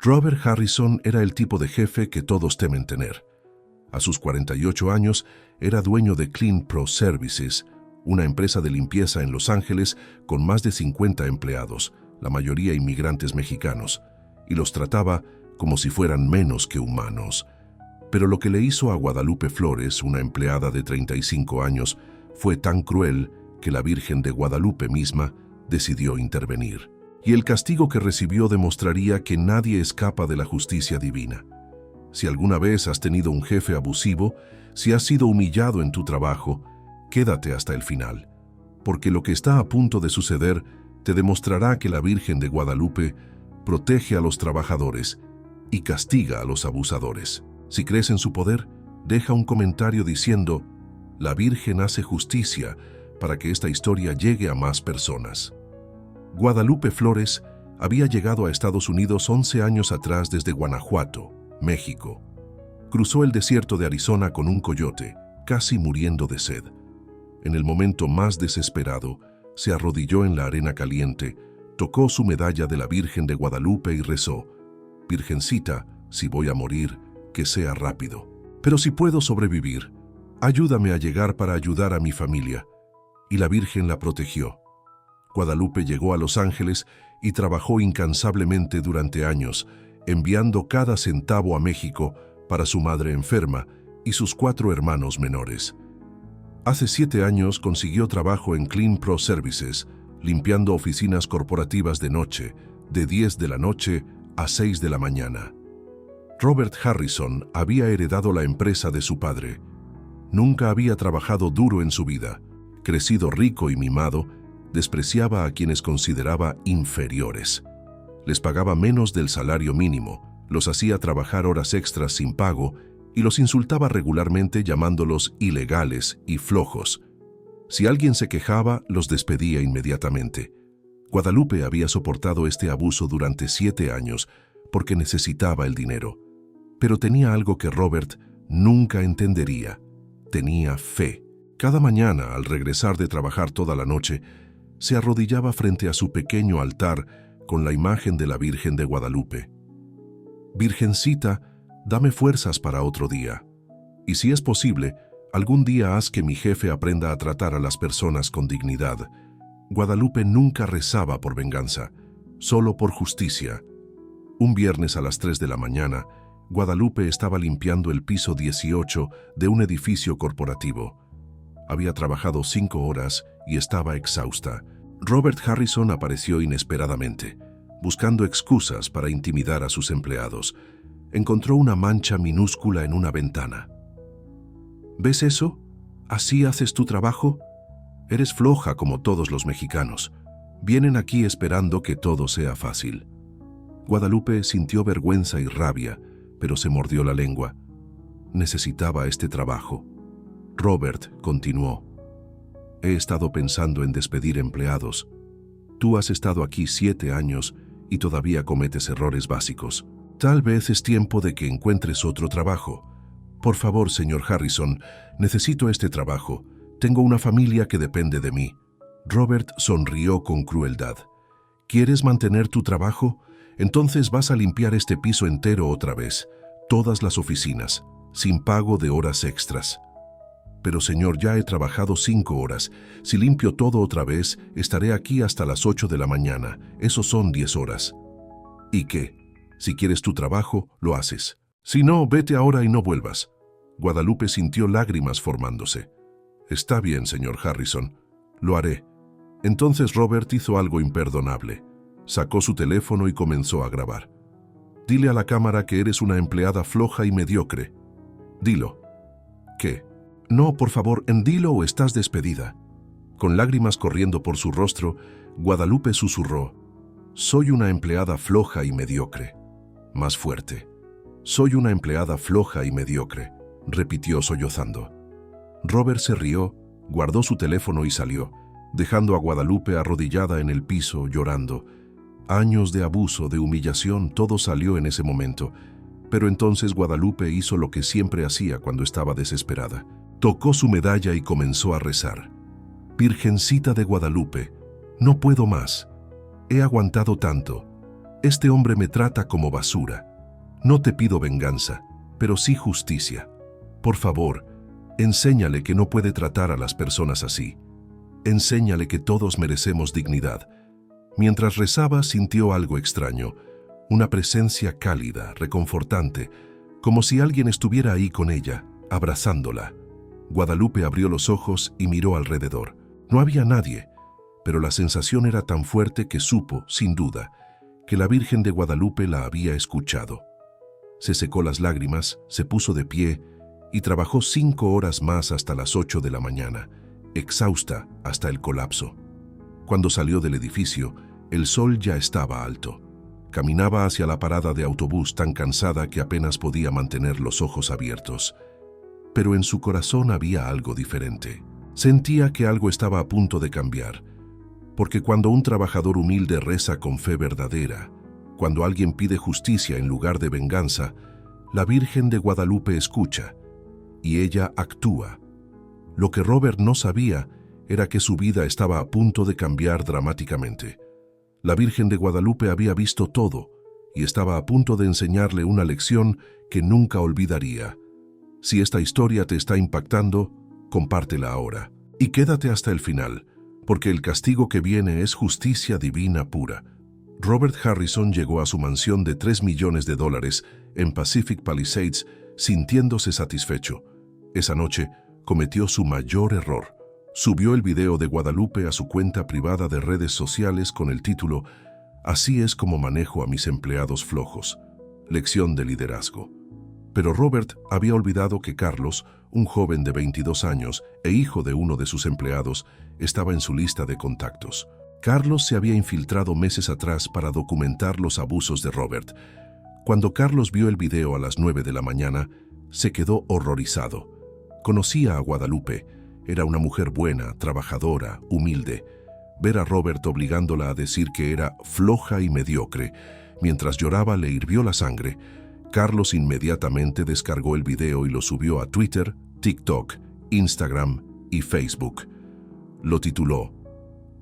Robert Harrison era el tipo de jefe que todos temen tener. A sus 48 años era dueño de Clean Pro Services, una empresa de limpieza en Los Ángeles con más de 50 empleados, la mayoría inmigrantes mexicanos, y los trataba como si fueran menos que humanos. Pero lo que le hizo a Guadalupe Flores, una empleada de 35 años, fue tan cruel que la Virgen de Guadalupe misma decidió intervenir. Y el castigo que recibió demostraría que nadie escapa de la justicia divina. Si alguna vez has tenido un jefe abusivo, si has sido humillado en tu trabajo, quédate hasta el final, porque lo que está a punto de suceder te demostrará que la Virgen de Guadalupe protege a los trabajadores y castiga a los abusadores. Si crees en su poder, deja un comentario diciendo: la Virgen hace justicia para que esta historia llegue a más personas. Guadalupe Flores había llegado a Estados Unidos 11 años atrás desde Guanajuato, México. Cruzó el desierto de Arizona con un coyote, casi muriendo de sed. En el momento más desesperado, se arrodilló en la arena caliente, tocó su medalla de la Virgen de Guadalupe y rezó: Virgencita, si voy a morir, que sea rápido. Pero si puedo sobrevivir, ayúdame a llegar para ayudar a mi familia. Y la Virgen la protegió. Guadalupe llegó a Los Ángeles y trabajó incansablemente durante años, enviando cada centavo a México para su madre enferma y sus 4 hermanos menores. Hace 7 años consiguió trabajo en Clean Pro Services, limpiando oficinas corporativas de noche, de 10 de la noche a 6 de la mañana. Robert Harrison había heredado la empresa de su padre. Nunca había trabajado duro en su vida. Crecido rico y mimado, despreciaba a quienes consideraba inferiores. Les pagaba menos del salario mínimo, los hacía trabajar horas extras sin pago y los insultaba regularmente llamándolos ilegales y flojos. Si alguien se quejaba, los despedía inmediatamente. Guadalupe había soportado este abuso durante 7 años porque necesitaba el dinero. Pero tenía algo que Robert nunca entendería. Tenía fe. Cada mañana, al regresar de trabajar toda la noche, se arrodillaba frente a su pequeño altar con la imagen de la Virgen de Guadalupe. Virgencita, dame fuerzas para otro día. Y si es posible, algún día haz que mi jefe aprenda a tratar a las personas con dignidad. Guadalupe nunca rezaba por venganza, solo por justicia. Un viernes a las 3 de la mañana, Guadalupe estaba limpiando el piso 18 de un edificio corporativo. Había trabajado 5 horas y estaba exhausta. Robert Harrison apareció inesperadamente, buscando excusas para intimidar a sus empleados. Encontró una mancha minúscula en una ventana. ¿Ves eso? ¿Así haces tu trabajo? Eres floja como todos los mexicanos. Vienen aquí esperando que todo sea fácil. Guadalupe sintió vergüenza y rabia, pero se mordió la lengua. Necesitaba este trabajo. Robert continuó: he estado pensando en despedir empleados. Tú has estado aquí 7 años y todavía cometes errores básicos. Tal vez es tiempo de que encuentres otro trabajo. Por favor, señor Harrison, necesito este trabajo. Tengo una familia que depende de mí. Robert sonrió con crueldad. ¿Quieres mantener tu trabajo? Entonces vas a limpiar este piso entero otra vez, todas las oficinas, sin pago de horas extras. Pero señor, ya he trabajado 5 horas. Si limpio todo otra vez, estaré aquí hasta las 8 de la mañana. Eso son 10 horas. ¿Y qué? Si quieres tu trabajo, lo haces. Si no, vete ahora y no vuelvas. Guadalupe sintió lágrimas formándose. Está bien, señor Harrison. Lo haré. Entonces Robert hizo algo imperdonable. Sacó su teléfono y comenzó a grabar. Dile a la cámara que eres una empleada floja y mediocre. Dilo. ¿Qué? No, por favor, dilo o estás despedida. Con lágrimas corriendo por su rostro, Guadalupe susurró: soy una empleada floja y mediocre. Más fuerte. Soy una empleada floja y mediocre, repitió sollozando. Robert se rió, guardó su teléfono y salió, dejando a Guadalupe arrodillada en el piso, llorando. Años de abuso, de humillación, todo salió en ese momento. Pero entonces Guadalupe hizo lo que siempre hacía cuando estaba desesperada. Tocó su medalla y comenzó a rezar. Virgencita de Guadalupe, no puedo más. He aguantado tanto. Este hombre me trata como basura. No te pido venganza, pero sí justicia. Por favor, enséñale que no puede tratar a las personas así. Enséñale que todos merecemos dignidad. Mientras rezaba, sintió algo extraño, una presencia cálida, reconfortante, como si alguien estuviera ahí con ella, abrazándola. Guadalupe abrió los ojos y miró alrededor. No había nadie, pero la sensación era tan fuerte que supo, sin duda, que la Virgen de Guadalupe la había escuchado. Se secó las lágrimas, se puso de pie y trabajó 5 horas más hasta las 8 de la mañana, exhausta hasta el colapso. Cuando salió del edificio, el sol ya estaba alto. Caminaba hacia la parada de autobús tan cansada que apenas podía mantener los ojos abiertos. Pero en su corazón había algo diferente. Sentía que algo estaba a punto de cambiar. Porque cuando un trabajador humilde reza con fe verdadera, cuando alguien pide justicia en lugar de venganza, la Virgen de Guadalupe escucha y ella actúa. Lo que Robert no sabía era que su vida estaba a punto de cambiar dramáticamente. La Virgen de Guadalupe había visto todo y estaba a punto de enseñarle una lección que nunca olvidaría. Si esta historia te está impactando, compártela ahora. Y quédate hasta el final, porque el castigo que viene es justicia divina pura. Robert Harrison llegó a su mansión de $3 millones en Pacific Palisades sintiéndose satisfecho. Esa noche cometió su mayor error. Subió el video de Guadalupe a su cuenta privada de redes sociales con el título «Así es como manejo a mis empleados flojos. Lección de liderazgo». Pero Robert había olvidado que Carlos, un joven de 22 años e hijo de uno de sus empleados, estaba en su lista de contactos. Carlos se había infiltrado meses atrás para documentar los abusos de Robert. Cuando Carlos vio el video a las 9 de la mañana, se quedó horrorizado. Conocía a Guadalupe. Era una mujer buena, trabajadora, humilde. Ver a Robert obligándola a decir que era floja y mediocre, mientras lloraba le hirvió la sangre. Carlos inmediatamente descargó el video y lo subió a Twitter, TikTok, Instagram y Facebook. Lo tituló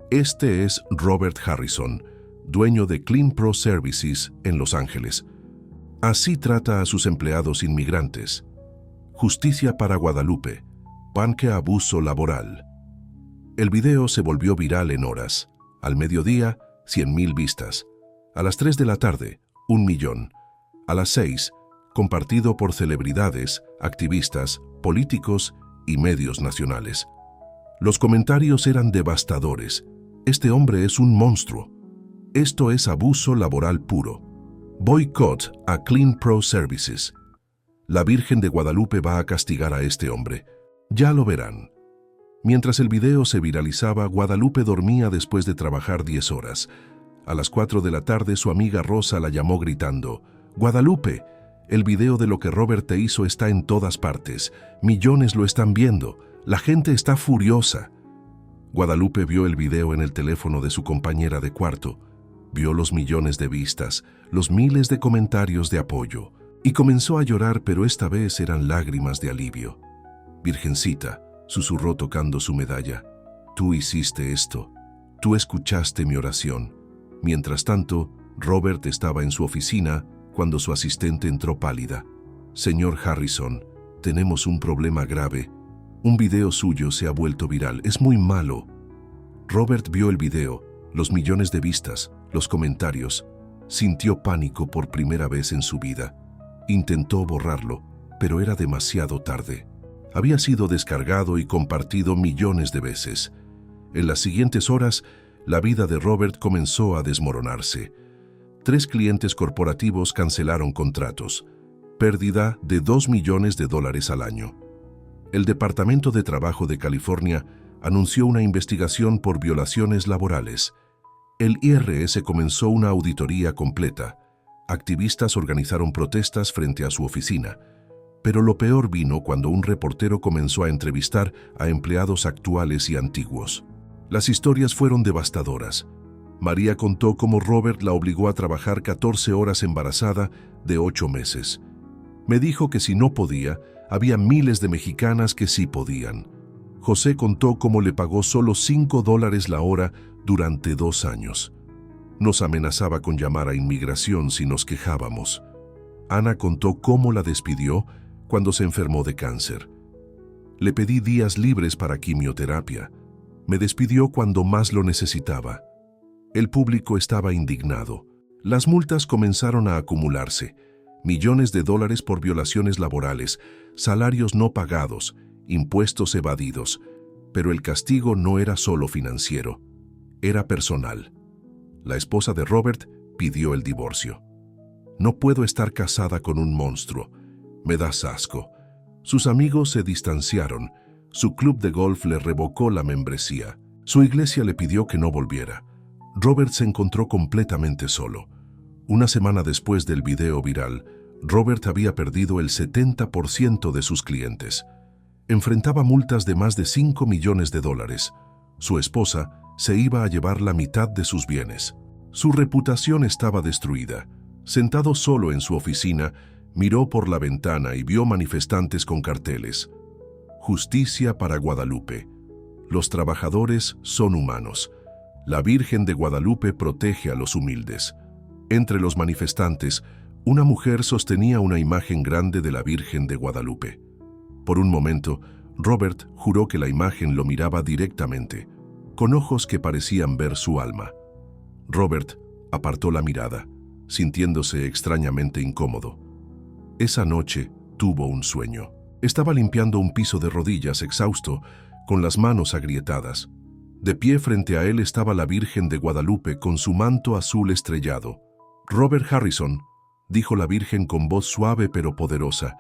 «Este es Robert Harrison, dueño de Clean Pro Services en Los Ángeles. Así trata a sus empleados inmigrantes. Justicia para Guadalupe. Panque abuso laboral». El video se volvió viral en horas. Al mediodía, 100,000 vistas. A las 3 de la tarde, 1 millón. A las 6, compartido por celebridades, activistas, políticos y medios nacionales. Los comentarios eran devastadores. Este hombre es un monstruo. Esto es abuso laboral puro. Boicot a Clean Pro Services. La Virgen de Guadalupe va a castigar a este hombre. Ya lo verán. Mientras el video se viralizaba, Guadalupe dormía después de trabajar 10 horas. A las 4 de la tarde, su amiga Rosa la llamó gritando: «Guadalupe, el video de lo que Robert te hizo está en todas partes. Millones lo están viendo. La gente está furiosa». Guadalupe vio el video en el teléfono de su compañera de cuarto. Vio los millones de vistas, los miles de comentarios de apoyo. Y comenzó a llorar, pero esta vez eran lágrimas de alivio. «Virgencita», susurró tocando su medalla, «tú hiciste esto. Tú escuchaste mi oración». Mientras tanto, Robert estaba en su oficina cuando su asistente entró pálida. «Señor Harrison, tenemos un problema grave. Un video suyo se ha vuelto viral. Es muy malo». Robert vio el video, los millones de vistas, los comentarios. Sintió pánico por primera vez en su vida. Intentó borrarlo, pero era demasiado tarde. Había sido descargado y compartido millones de veces. En las siguientes horas, la vida de Robert comenzó a desmoronarse. 3 clientes corporativos cancelaron contratos. Pérdida de $2 millones al año. El Departamento de Trabajo de California anunció una investigación por violaciones laborales. El IRS comenzó una auditoría completa. Activistas organizaron protestas frente a su oficina. Pero lo peor vino cuando un reportero comenzó a entrevistar a empleados actuales y antiguos. Las historias fueron devastadoras. María contó cómo Robert la obligó a trabajar 14 horas embarazada de 8 meses. Me dijo que si no podía, había miles de mexicanas que sí podían. José contó cómo le pagó solo $5 la hora durante 2 años. Nos amenazaba con llamar a inmigración si nos quejábamos. Ana contó cómo la despidió cuando se enfermó de cáncer. Le pedí días libres para quimioterapia. Me despidió cuando más lo necesitaba. El público estaba indignado. Las multas comenzaron a acumularse. Millones de dólares por violaciones laborales, salarios no pagados, impuestos evadidos. Pero el castigo no era solo financiero, era personal. La esposa de Robert pidió el divorcio. No puedo estar casada con un monstruo. Me das asco. Sus amigos se distanciaron. Su club de golf le revocó la membresía. Su iglesia le pidió que no volviera. Robert se encontró completamente solo. Una semana después del video viral, Robert había perdido el 70% de sus clientes. Enfrentaba multas de más de $5 millones. Su esposa se iba a llevar la mitad de sus bienes. Su reputación estaba destruida. Sentado solo en su oficina, miró por la ventana y vio manifestantes con carteles. Justicia para Guadalupe. Los trabajadores son humanos. La Virgen de Guadalupe protege a los humildes. Entre los manifestantes, una mujer sostenía una imagen grande de la Virgen de Guadalupe. Por un momento, Robert juró que la imagen lo miraba directamente, con ojos que parecían ver su alma. Robert apartó la mirada, sintiéndose extrañamente incómodo. Esa noche tuvo un sueño. Estaba limpiando un piso de rodillas, exhausto, con las manos agrietadas. De pie frente a él estaba la Virgen de Guadalupe con su manto azul estrellado. «Robert Harrison», dijo la Virgen con voz suave pero poderosa,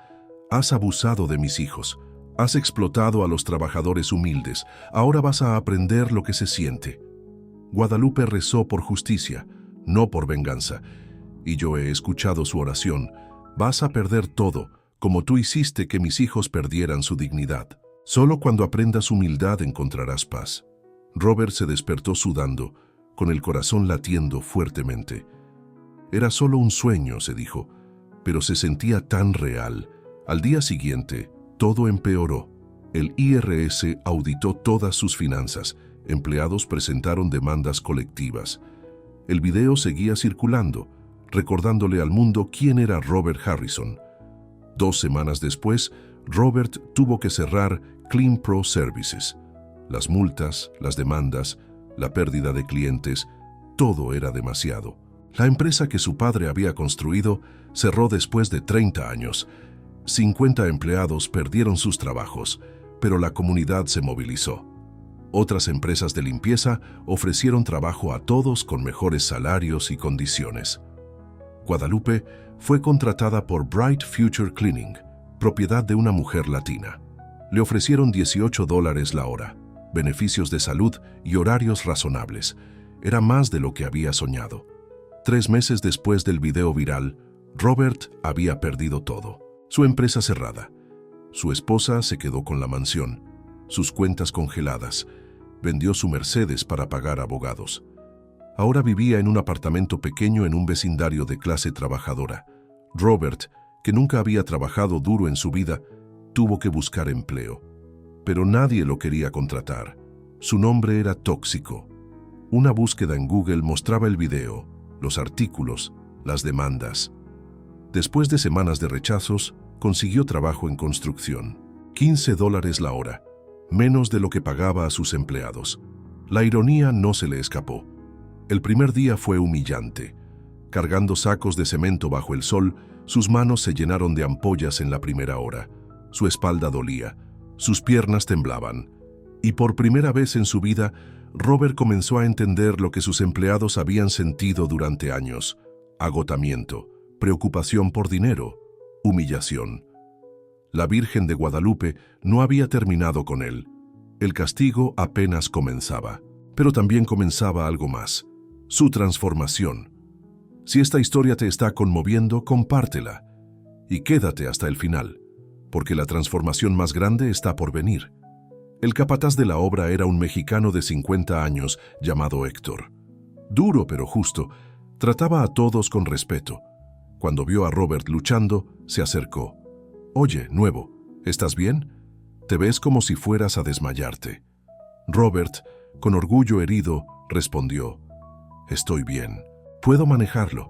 «has abusado de mis hijos. Has explotado a los trabajadores humildes. Ahora vas a aprender lo que se siente». Guadalupe rezó por justicia, no por venganza. Y yo he escuchado su oración. Vas a perder todo, como tú hiciste que mis hijos perdieran su dignidad. Solo cuando aprendas humildad encontrarás paz. Robert se despertó sudando, con el corazón latiendo fuertemente. Era solo un sueño, se dijo, pero se sentía tan real. Al día siguiente, todo empeoró. El IRS auditó todas sus finanzas. Empleados presentaron demandas colectivas. El video seguía circulando, recordándole al mundo quién era Robert Harrison. 2 semanas después, Robert tuvo que cerrar Clean Pro Services. Las multas, las demandas, la pérdida de clientes, todo era demasiado. La empresa que su padre había construido cerró después de 30 años. 50 empleados perdieron sus trabajos, pero la comunidad se movilizó. Otras empresas de limpieza ofrecieron trabajo a todos con mejores salarios y condiciones. Guadalupe fue contratada por Bright Future Cleaning, propiedad de una mujer latina. Le ofrecieron $18 la hora, beneficios de salud y horarios razonables. Era más de lo que había soñado. 3 meses después del video viral, Robert había perdido todo. Su empresa cerrada. Su esposa se quedó con la mansión, sus cuentas congeladas. Vendió su Mercedes para pagar abogados. Ahora vivía en un apartamento pequeño en un vecindario de clase trabajadora. Robert, que nunca había trabajado duro en su vida, tuvo que buscar empleo. Pero nadie lo quería contratar. Su nombre era tóxico. Una búsqueda en Google mostraba el video, los artículos, las demandas. Después de semanas de rechazos, consiguió trabajo en construcción. $15 la hora, menos de lo que pagaba a sus empleados. La ironía no se le escapó. El primer día fue humillante. Cargando sacos de cemento bajo el sol, sus manos se llenaron de ampollas en la primera hora. Su espalda dolía, sus piernas temblaban. Y por primera vez en su vida, Robert comenzó a entender lo que sus empleados habían sentido durante años: agotamiento, preocupación por dinero, humillación. La Virgen de Guadalupe no había terminado con él. El castigo apenas comenzaba, pero también comenzaba algo más: su transformación. Si esta historia te está conmoviendo, compártela y quédate hasta el final, porque la transformación más grande está por venir. El capataz de la obra era un mexicano de 50 años llamado Héctor. Duro pero justo, trataba a todos con respeto. Cuando vio a Robert luchando, se acercó. «Oye, nuevo, ¿estás bien? Te ves como si fueras a desmayarte». Robert, con orgullo herido, respondió: «Estoy bien. Puedo manejarlo.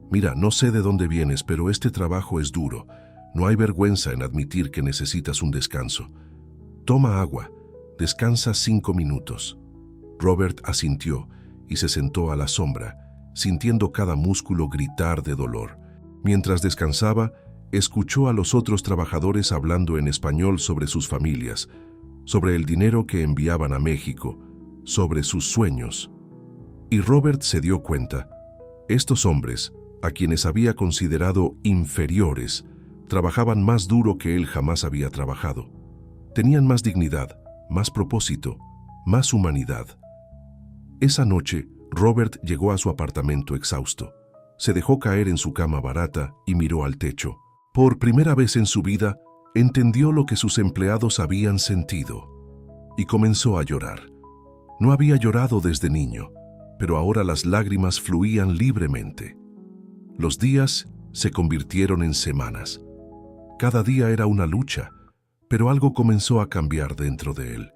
Mira, no sé de dónde vienes, pero este trabajo es duro. No hay vergüenza en admitir que necesitas un descanso. Toma agua. Descansa 5 minutos. Robert asintió y se sentó a la sombra, sintiendo cada músculo gritar de dolor. Mientras descansaba, escuchó a los otros trabajadores hablando en español sobre sus familias, sobre el dinero que enviaban a México, sobre sus sueños. Y Robert se dio cuenta. Estos hombres, a quienes había considerado inferiores, trabajaban más duro que él jamás había trabajado. Tenían más dignidad, más propósito, más humanidad. Esa noche, Robert llegó a su apartamento exhausto. Se dejó caer en su cama barata y miró al techo. Por primera vez en su vida, entendió lo que sus empleados habían sentido y comenzó a llorar. No había llorado desde niño, pero ahora las lágrimas fluían libremente. Los días se convirtieron en semanas. Cada día era una lucha, pero algo comenzó a cambiar dentro de él.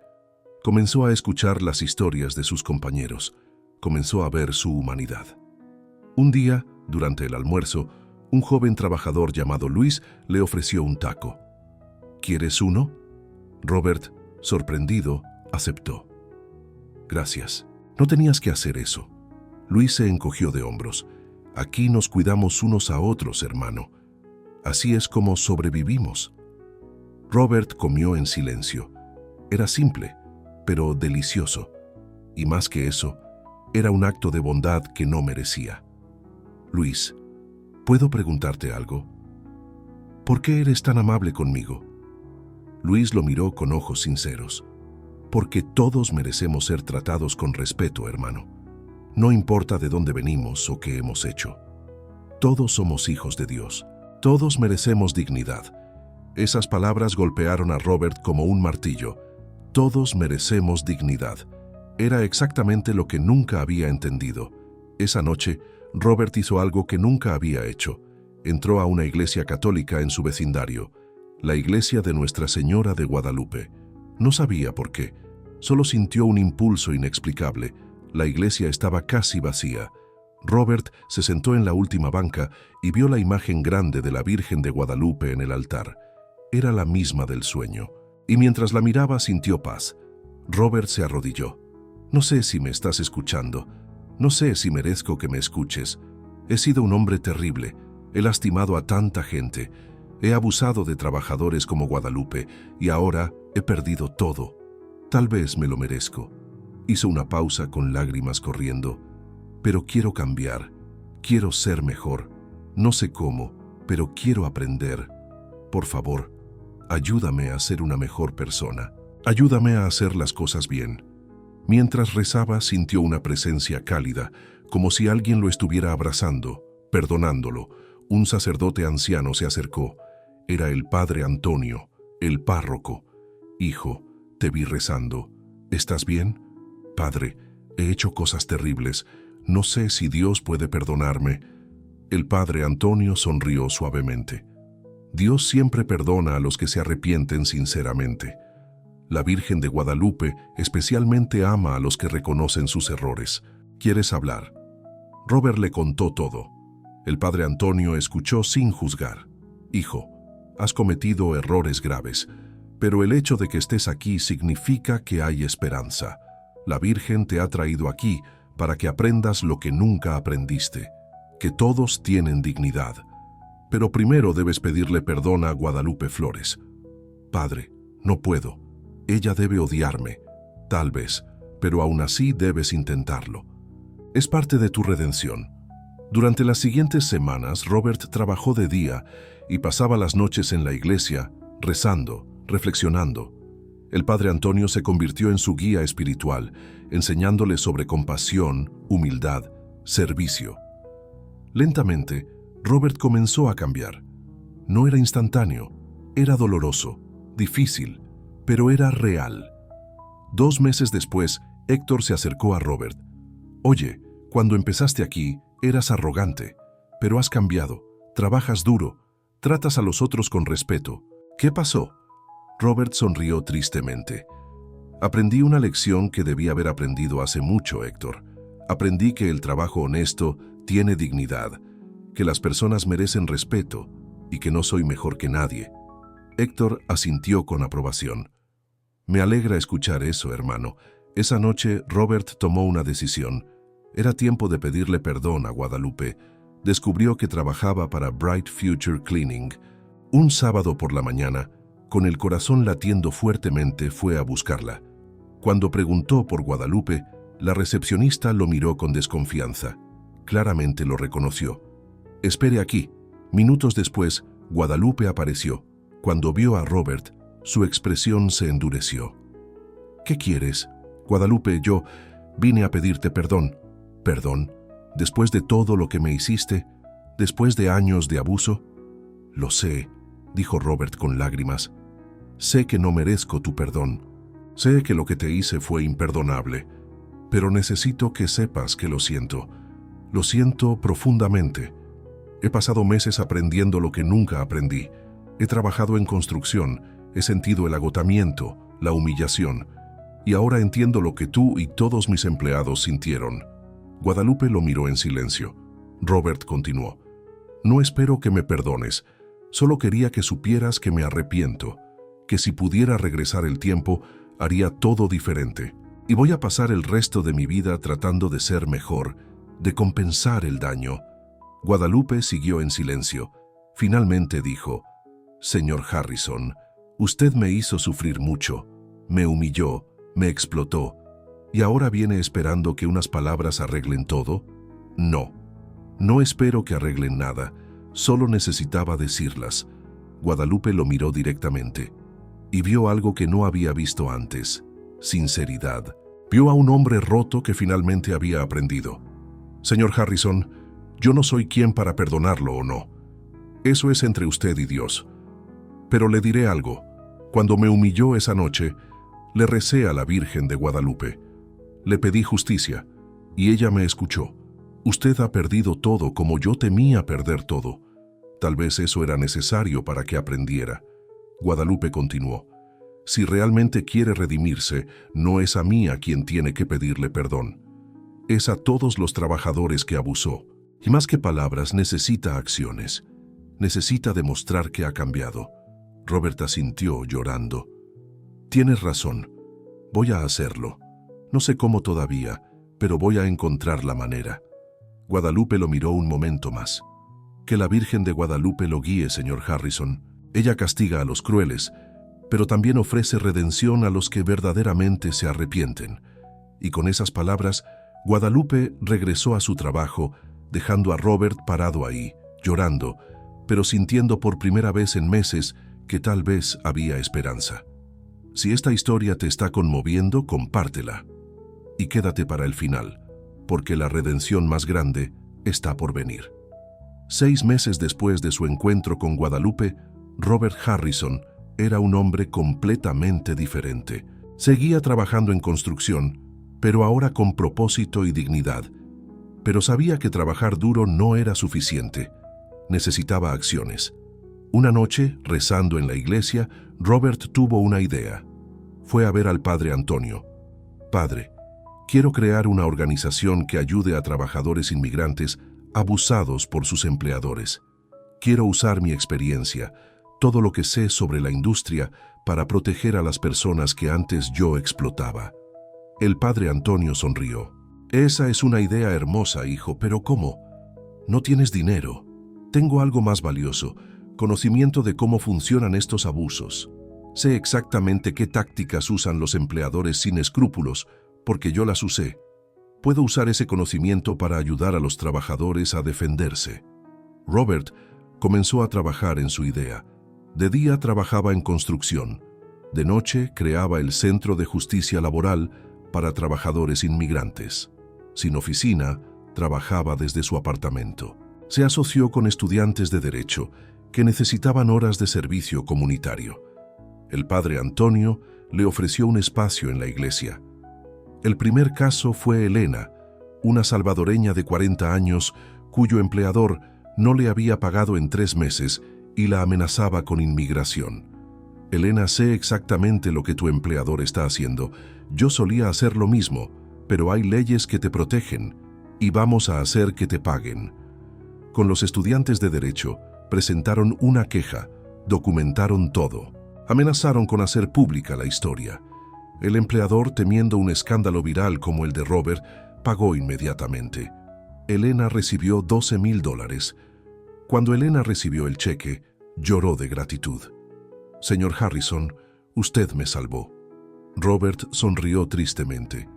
Comenzó a escuchar las historias de sus compañeros. Comenzó a ver su humanidad. Un día, durante el almuerzo, un joven trabajador llamado Luis le ofreció un taco. ¿Quieres uno? Robert, sorprendido, aceptó. Gracias. No tenías que hacer eso. Luis se encogió de hombros. Aquí nos cuidamos unos a otros, hermano. Así es como sobrevivimos. Robert comió en silencio. Era simple, pero delicioso. Y más que eso, era un acto de bondad que no merecía. Luis, ¿puedo preguntarte algo? ¿Por qué eres tan amable conmigo? Luis lo miró con ojos sinceros. Porque todos merecemos ser tratados con respeto, hermano. No importa de dónde venimos o qué hemos hecho. Todos somos hijos de Dios. Todos merecemos dignidad. Esas palabras golpearon a Robert como un martillo. Todos merecemos dignidad. Era exactamente lo que nunca había entendido. Esa noche, Robert hizo algo que nunca había hecho. Entró a una iglesia católica en su vecindario, la iglesia de Nuestra Señora de Guadalupe. No sabía por qué, solo sintió un impulso inexplicable. La iglesia estaba casi vacía. Robert se sentó en la última banca y vio la imagen grande de la Virgen de Guadalupe en el altar. Era la misma del sueño, y mientras la miraba sintió paz. Robert se arrodilló. No sé si me estás escuchando. No sé si merezco que me escuches. He sido un hombre terrible. He lastimado a tanta gente. He abusado de trabajadores como Guadalupe y ahora he perdido todo. Tal vez me lo merezco. Hizo una pausa con lágrimas corriendo. Pero quiero cambiar. Quiero ser mejor. No sé cómo, pero quiero aprender. Por favor, ayúdame a ser una mejor persona. Ayúdame a hacer las cosas bien. Mientras rezaba, sintió una presencia cálida, como si alguien lo estuviera abrazando, perdonándolo. Un sacerdote anciano se acercó. Era el padre Antonio, el párroco. Hijo, te vi rezando. ¿Estás bien? Padre, he hecho cosas terribles. No sé si Dios puede perdonarme. El padre Antonio sonrió suavemente. Dios siempre perdona a los que se arrepienten sinceramente. La Virgen de Guadalupe especialmente ama a los que reconocen sus errores. ¿Quieres hablar? Robert le contó todo. El padre Antonio escuchó sin juzgar. Hijo, has cometido errores graves, pero el hecho de que estés aquí significa que hay esperanza. La Virgen te ha traído aquí para que aprendas lo que nunca aprendiste, que todos tienen dignidad. Pero primero debes pedirle perdón a Guadalupe Flores. Padre, no puedo. Ella debe odiarme, tal vez, pero aún así debes intentarlo. Es parte de tu redención. Durante las siguientes semanas, Robert trabajó de día y pasaba las noches en la iglesia, rezando, reflexionando. El padre Antonio se convirtió en su guía espiritual, enseñándole sobre compasión, humildad, servicio. Lentamente, Robert comenzó a cambiar. No era instantáneo, era doloroso, difícil, pero era real. 2 meses después, Héctor se acercó a Robert. Oye, cuando empezaste aquí, eras arrogante, pero has cambiado, trabajas duro, tratas a los otros con respeto. ¿Qué pasó? Robert sonrió tristemente. Aprendí una lección que debía haber aprendido hace mucho, Héctor. Aprendí que el trabajo honesto tiene dignidad, que las personas merecen respeto y que no soy mejor que nadie. Héctor asintió con aprobación. Me alegra escuchar eso, hermano. Esa noche Robert tomó una decisión. Era tiempo de pedirle perdón a Guadalupe. Descubrió que trabajaba para Bright Future Cleaning. Un sábado por la mañana, con el corazón latiendo fuertemente, fue a buscarla. Cuando preguntó por Guadalupe, la recepcionista lo miró con desconfianza. Claramente lo reconoció. «Espere aquí». Minutos después, Guadalupe apareció. Cuando vio a Robert, su expresión se endureció. «¿Qué quieres?» «Guadalupe, yo vine a pedirte perdón». «¿Perdón? ¿Después de todo lo que me hiciste? ¿Después de años de abuso?» «Lo sé», dijo Robert con lágrimas. «Sé que no merezco tu perdón. Sé que lo que te hice fue imperdonable. Pero necesito que sepas que lo siento. Lo siento profundamente. He pasado meses aprendiendo lo que nunca aprendí. He trabajado en construcción, he sentido el agotamiento, la humillación. Y ahora entiendo lo que tú y todos mis empleados sintieron». Guadalupe lo miró en silencio. Robert continuó. «No espero que me perdones. Solo quería que supieras que me arrepiento, que si pudiera regresar el tiempo, haría todo diferente. Y voy a pasar el resto de mi vida tratando de ser mejor, de compensar el daño». Guadalupe siguió en silencio. Finalmente dijo: «Señor Harrison, usted me hizo sufrir mucho, me humilló, me explotó, ¿y ahora viene esperando que unas palabras arreglen todo? No, no espero que arreglen nada, solo necesitaba decirlas». Guadalupe lo miró directamente y vio algo que no había visto antes: sinceridad. Vio a un hombre roto que finalmente había aprendido. «Señor Harrison, yo no soy quien para perdonarlo o no. Eso es entre usted y Dios. Pero le diré algo. Cuando me humilló esa noche, le recé a la Virgen de Guadalupe. Le pedí justicia, y ella me escuchó. Usted ha perdido todo como yo temía perder todo. Tal vez eso era necesario para que aprendiera». Guadalupe continuó: «Si realmente quiere redimirse, no es a mí a quien tiene que pedirle perdón. Es a todos los trabajadores que abusó. Y más que palabras, necesita acciones. Necesita demostrar que ha cambiado». Robert asintió llorando. «Tienes razón. Voy a hacerlo. No sé cómo todavía, pero voy a encontrar la manera». Guadalupe lo miró un momento más. «Que la Virgen de Guadalupe lo guíe, señor Harrison. Ella castiga a los crueles, pero también ofrece redención a los que verdaderamente se arrepienten». Y con esas palabras, Guadalupe regresó a su trabajo, dejando a Robert parado ahí, llorando, pero sintiendo por primera vez en meses que tal vez había esperanza. Si esta historia te está conmoviendo, compártela. Y quédate para el final, porque la redención más grande está por venir. 6 meses después de su encuentro con Guadalupe, Robert Harrison era un hombre completamente diferente. Seguía trabajando en construcción, pero ahora con propósito y dignidad. Pero sabía que trabajar duro no era suficiente. Necesitaba acciones. Una noche, rezando en la iglesia, Robert tuvo una idea. Fue a ver al padre Antonio. «Padre, quiero crear una organización que ayude a trabajadores inmigrantes abusados por sus empleadores. Quiero usar mi experiencia, todo lo que sé sobre la industria, para proteger a las personas que antes yo explotaba». El padre Antonio sonrió. «Esa es una idea hermosa, hijo, pero ¿cómo? No tienes dinero. Tengo algo más valioso, conocimiento de cómo funcionan estos abusos. Sé exactamente qué tácticas usan los empleadores sin escrúpulos, porque yo las usé. Puedo usar ese conocimiento para ayudar a los trabajadores a defenderse». Robert comenzó a trabajar en su idea. De día trabajaba en construcción. De noche creaba el Centro de Justicia Laboral para trabajadores inmigrantes. Sin oficina, trabajaba desde su apartamento. Se asoció con estudiantes de Derecho que necesitaban horas de servicio comunitario. El padre Antonio le ofreció un espacio en la iglesia. El primer caso fue Elena, una salvadoreña de 40 años cuyo empleador no le había pagado en 3 meses y la amenazaba con inmigración. «Elena, sé exactamente lo que tu empleador está haciendo. Yo solía hacer lo mismo, pero hay leyes que te protegen. y vamos a hacer que te paguen. Con los estudiantes de Derecho, presentaron una queja, documentaron todo. Amenazaron con hacer pública la historia. El empleador, temiendo un escándalo viral como el de Robert, pagó inmediatamente. Elena recibió $12,000. Cuando Elena recibió el cheque, lloró de gratitud. Señor Harrison, usted me salvó. Robert sonrió tristemente.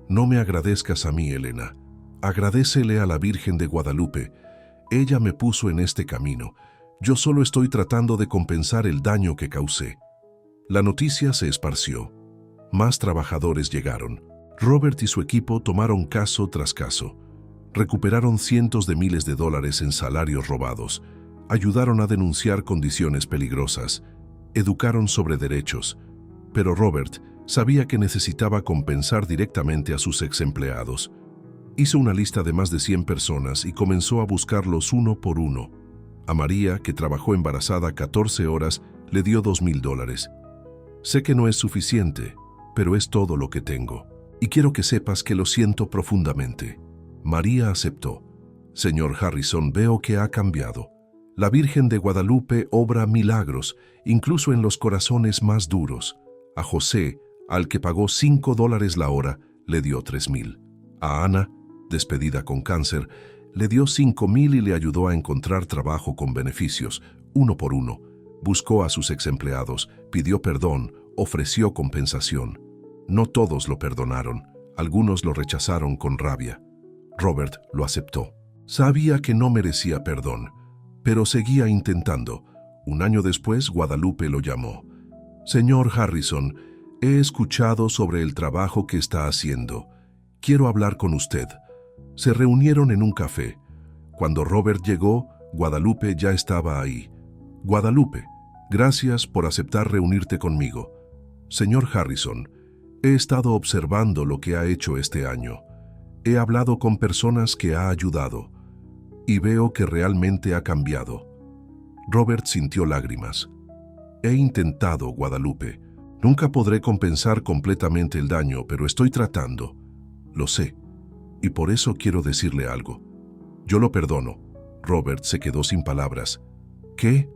No me agradezcas a mí, Elena. Agradécele a la Virgen de Guadalupe. Ella me puso en este camino. Yo solo estoy tratando de compensar el daño que causé. La noticia se esparció. Más trabajadores llegaron. Robert y su equipo tomaron caso tras caso. Recuperaron cientos de miles de dólares en salarios robados. Ayudaron a denunciar condiciones peligrosas. Educaron sobre derechos. Pero Robert sabía que necesitaba compensar directamente a sus ex empleados. Hizo una lista de más de 100 personas y comenzó a buscarlos uno por uno. A María, que trabajó embarazada 14 horas, le dio $2,000. Sé que no es suficiente, pero es todo lo que tengo. Y quiero que sepas que lo siento profundamente. María aceptó. Señor Harrison, veo que ha cambiado. La Virgen de Guadalupe obra milagros, incluso en los corazones más duros. A José, al que pagó $5 la hora, le dio 3,000. A Ana, despedida con cáncer, le dio 5,000 y le ayudó a encontrar trabajo con beneficios, uno por uno. Buscó a sus ex empleados, pidió perdón, ofreció compensación. No todos lo perdonaron, algunos lo rechazaron con rabia. Robert lo aceptó. Sabía que no merecía perdón, pero seguía intentando. Un año después, Guadalupe lo llamó. Señor Harrison, he escuchado sobre el trabajo que está haciendo. Quiero hablar con usted. Se reunieron en un café. Cuando Robert llegó, Guadalupe ya estaba ahí. Guadalupe, gracias por aceptar reunirte conmigo. Señor Harrison, he estado observando lo que ha hecho este año. He hablado con personas que ha ayudado y veo que realmente ha cambiado. Robert sintió lágrimas. He intentado, Guadalupe. Nunca podré compensar completamente el daño, pero estoy tratando. Lo sé. Y por eso quiero decirle algo. Yo lo perdono. Robert se quedó sin palabras. ¿Qué?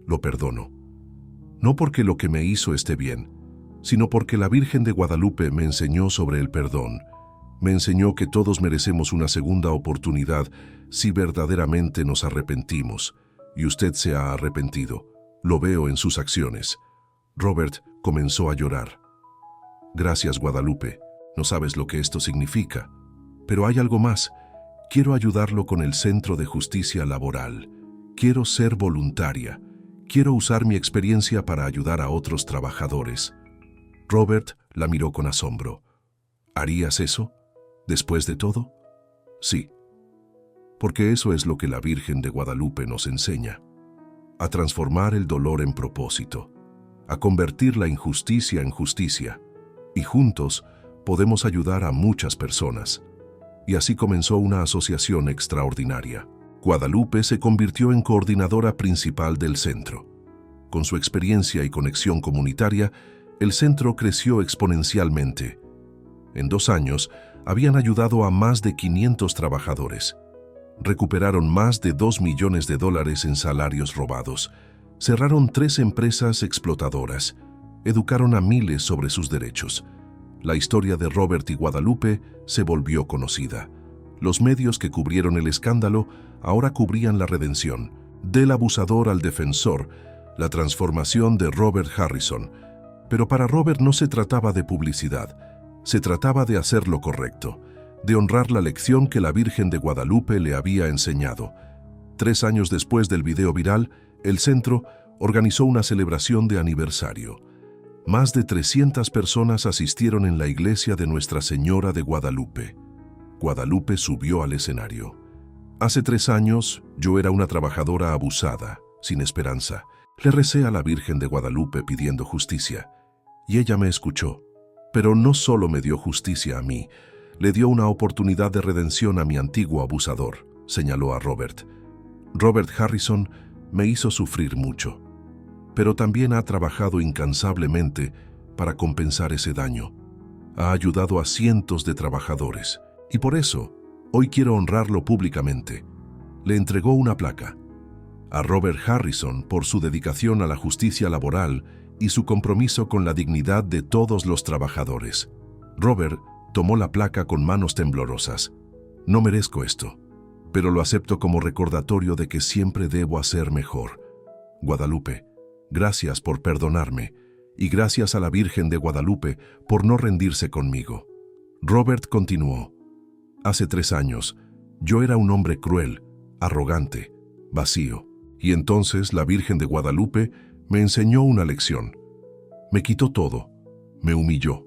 Lo perdono. No porque lo que me hizo esté bien, sino porque la Virgen de Guadalupe me enseñó sobre el perdón. Me enseñó que todos merecemos una segunda oportunidad si verdaderamente nos arrepentimos. Y usted se ha arrepentido. Lo veo en sus acciones. Robert comenzó a llorar. Gracias, Guadalupe. No sabes lo que esto significa. Pero hay algo más. Quiero ayudarlo con el Centro de Justicia Laboral. Quiero ser voluntaria. Quiero usar mi experiencia para ayudar a otros trabajadores. Robert la miró con asombro. ¿Harías eso? ¿Después de todo? Sí. Porque eso es lo que la Virgen de Guadalupe nos enseña. A transformar el dolor en propósito. A convertir la injusticia en justicia. Y juntos podemos ayudar a muchas personas. Y así comenzó una asociación extraordinaria. Guadalupe se convirtió en coordinadora principal del centro. Con su experiencia y conexión comunitaria, el centro creció exponencialmente. En 2 años, habían ayudado a más de 500 trabajadores. Recuperaron más de $2 millones en salarios robados. Cerraron 3 empresas explotadoras. Educaron a miles sobre sus derechos. La historia de Robert y Guadalupe se volvió conocida. Los medios que cubrieron el escándalo ahora cubrían la redención. Del abusador al defensor, la transformación de Robert Harrison. Pero para Robert no se trataba de publicidad. Se trataba de hacer lo correcto, de honrar la lección que la Virgen de Guadalupe le había enseñado. 3 años después del video viral, el centro organizó una celebración de aniversario. Más de 300 personas asistieron en la iglesia de Nuestra Señora de Guadalupe. Guadalupe subió al escenario. Hace 3 años, yo era una trabajadora abusada, sin esperanza. Le recé a la Virgen de Guadalupe pidiendo justicia, y ella me escuchó. Pero no solo me dio justicia a mí, le dio una oportunidad de redención a mi antiguo abusador, señaló a Robert. Robert Harrison me hizo sufrir mucho, pero también ha trabajado incansablemente para compensar ese daño. Ha ayudado a cientos de trabajadores, y por eso Hoy quiero honrarlo públicamente. Le entregó una placa. A Robert Harrison por su dedicación a la justicia laboral y su compromiso con la dignidad de todos los trabajadores. Robert tomó la placa con manos temblorosas. No merezco esto, pero lo acepto como recordatorio de que siempre debo hacer mejor. Guadalupe, gracias por perdonarme y gracias a la Virgen de Guadalupe por no rendirse conmigo. Robert continuó. Hace 3 años, yo era un hombre cruel, arrogante, vacío, y entonces la Virgen de Guadalupe me enseñó una lección. Me quitó todo, me humilló,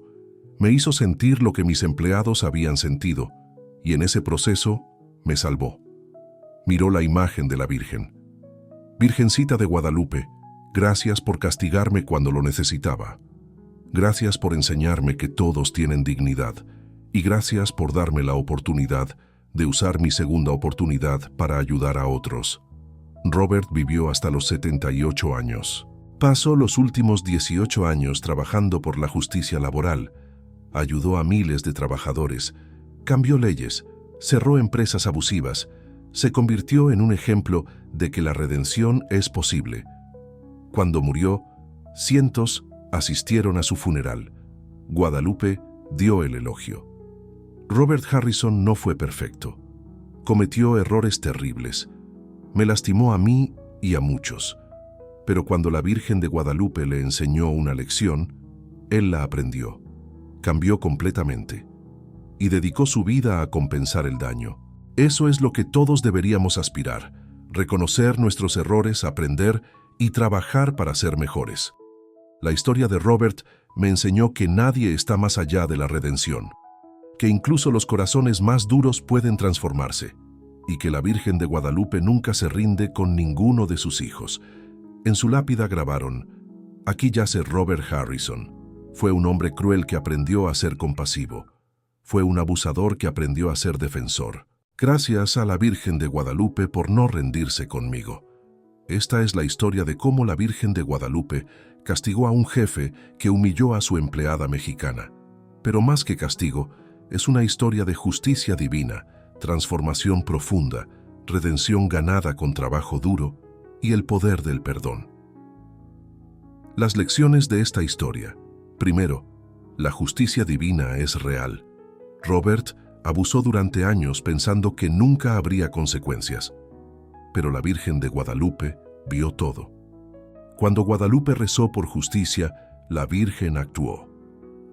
me hizo sentir lo que mis empleados habían sentido, y en ese proceso me salvó. Miró la imagen de la Virgen. Virgencita de Guadalupe, gracias por castigarme cuando lo necesitaba. Gracias por enseñarme que todos tienen dignidad, y gracias por darme la oportunidad de usar mi segunda oportunidad para ayudar a otros. Robert vivió hasta los 78 años. Pasó los últimos 18 años trabajando por la justicia laboral, ayudó a miles de trabajadores, cambió leyes, cerró empresas abusivas, se convirtió en un ejemplo de que la redención es posible. Cuando murió, cientos asistieron a su funeral. Guadalupe dio el elogio. Robert Harrison no fue perfecto. Cometió errores terribles. Me lastimó a mí y a muchos. Pero cuando la Virgen de Guadalupe le enseñó una lección, él la aprendió. Cambió completamente. Y dedicó su vida a compensar el daño. Eso es lo que todos deberíamos aspirar. Reconocer nuestros errores, aprender y trabajar para ser mejores. La historia de Robert me enseñó que nadie está más allá de la redención, que incluso los corazones más duros pueden transformarse, y que la Virgen de Guadalupe nunca se rinde con ninguno de sus hijos. En su lápida grabaron: aquí yace Robert Harrison. Fue un hombre cruel que aprendió a ser compasivo. Fue un abusador que aprendió a ser defensor. Gracias a la Virgen de Guadalupe por no rendirse conmigo. Esta es la historia de cómo la Virgen de Guadalupe castigó a un jefe que humilló a su empleada mexicana. Pero más que castigo, es una historia de justicia divina, transformación profunda, redención ganada con trabajo duro y el poder del perdón. Las lecciones de esta historia. Primero, la justicia divina es real. Robert abusó durante años pensando que nunca habría consecuencias. Pero la Virgen de Guadalupe vio todo. Cuando Guadalupe rezó por justicia, la Virgen actuó.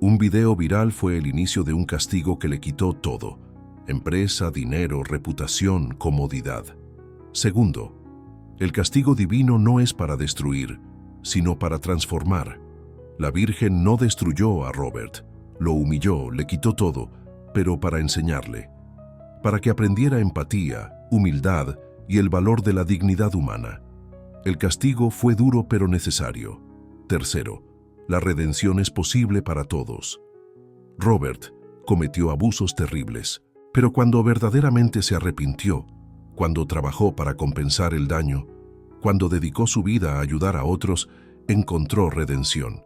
Un video viral fue el inicio de un castigo que le quitó todo: empresa, dinero, reputación, comodidad. Segundo, el castigo divino no es para destruir, sino para transformar. La Virgen no destruyó a Robert, lo humilló, le quitó todo, pero para enseñarle, para que aprendiera empatía, humildad y el valor de la dignidad humana. El castigo fue duro pero necesario. Tercero, la redención es posible para todos. Robert cometió abusos terribles, pero cuando verdaderamente se arrepintió, cuando trabajó para compensar el daño, cuando dedicó su vida a ayudar a otros, encontró redención.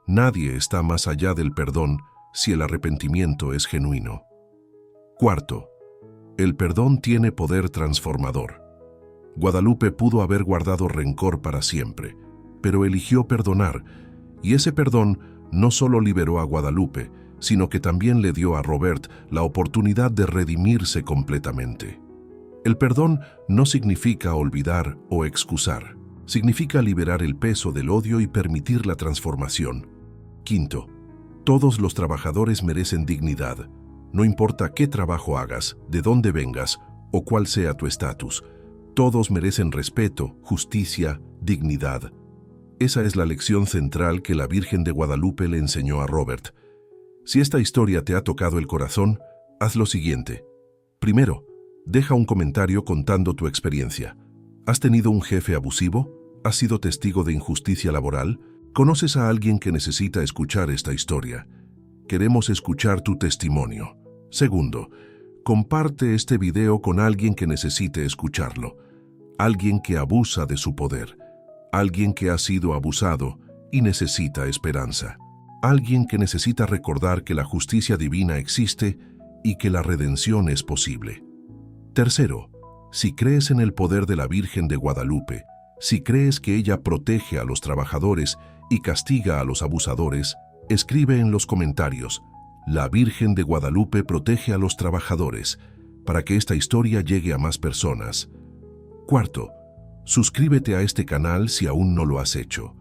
Nadie está más allá del perdón si el arrepentimiento es genuino. Cuarto, el perdón tiene poder transformador. Guadalupe pudo haber guardado rencor para siempre, pero eligió perdonar, y ese perdón no solo liberó a Guadalupe, sino que también le dio a Robert la oportunidad de redimirse completamente. El perdón no significa olvidar o excusar, significa liberar el peso del odio y permitir la transformación. Quinto, todos los trabajadores merecen dignidad. No importa qué trabajo hagas, de dónde vengas o cuál sea tu estatus. Todos merecen respeto, justicia, dignidad. Esa es la lección central que la Virgen de Guadalupe le enseñó a Robert. Si esta historia te ha tocado el corazón, haz lo siguiente. Primero, deja un comentario contando tu experiencia. ¿Has tenido un jefe abusivo? ¿Has sido testigo de injusticia laboral? ¿Conoces a alguien que necesita escuchar esta historia? Queremos escuchar tu testimonio. Segundo, comparte este video con alguien que necesite escucharlo. Alguien que abusa de su poder. Alguien que ha sido abusado y necesita esperanza. Alguien que necesita recordar que la justicia divina existe y que la redención es posible. Tercero, si crees en el poder de la Virgen de Guadalupe, si crees que ella protege a los trabajadores y castiga a los abusadores, escribe en los comentarios: la Virgen de Guadalupe protege a los trabajadores, para que esta historia llegue a más personas. Cuarto, suscríbete a este canal si aún no lo has hecho.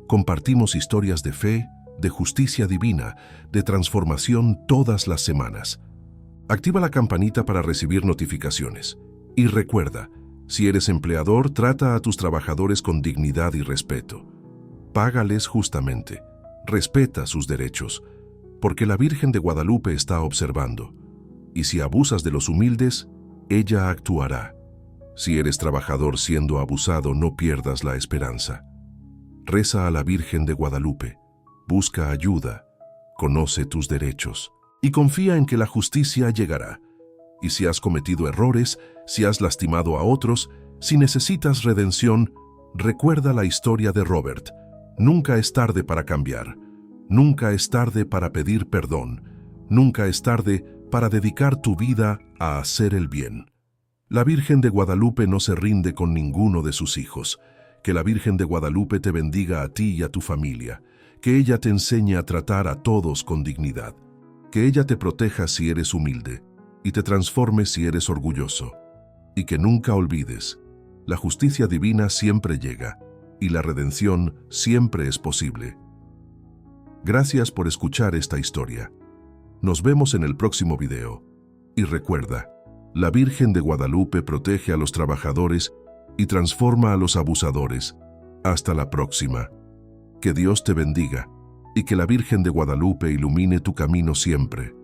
Compartimos historias de fe, de justicia divina, de transformación todas las semanas. Activa la campanita para recibir notificaciones. Y recuerda, si eres empleador, trata a tus trabajadores con dignidad y respeto. Págales justamente. Respeta sus derechos, porque la Virgen de Guadalupe está observando. Y si abusas de los humildes, ella actuará. Si eres trabajador siendo abusado, no pierdas la esperanza. Reza a la Virgen de Guadalupe, busca ayuda, conoce tus derechos y confía en que la justicia llegará. Y si has cometido errores, si has lastimado a otros, si necesitas redención, recuerda la historia de Robert. Nunca es tarde para cambiar, nunca es tarde para pedir perdón, nunca es tarde para dedicar tu vida a hacer el bien. La Virgen de Guadalupe no se rinde con ninguno de sus hijos. Que la Virgen de Guadalupe te bendiga a ti y a tu familia. Que ella te enseñe a tratar a todos con dignidad. Que ella te proteja si eres humilde y te transforme si eres orgulloso. Y que nunca olvides, la justicia divina siempre llega y la redención siempre es posible. Gracias por escuchar esta historia. Nos vemos en el próximo video. Y recuerda, la Virgen de Guadalupe protege a los trabajadores y transforma a los abusadores. Hasta la próxima. Que Dios te bendiga y que la Virgen de Guadalupe ilumine tu camino siempre.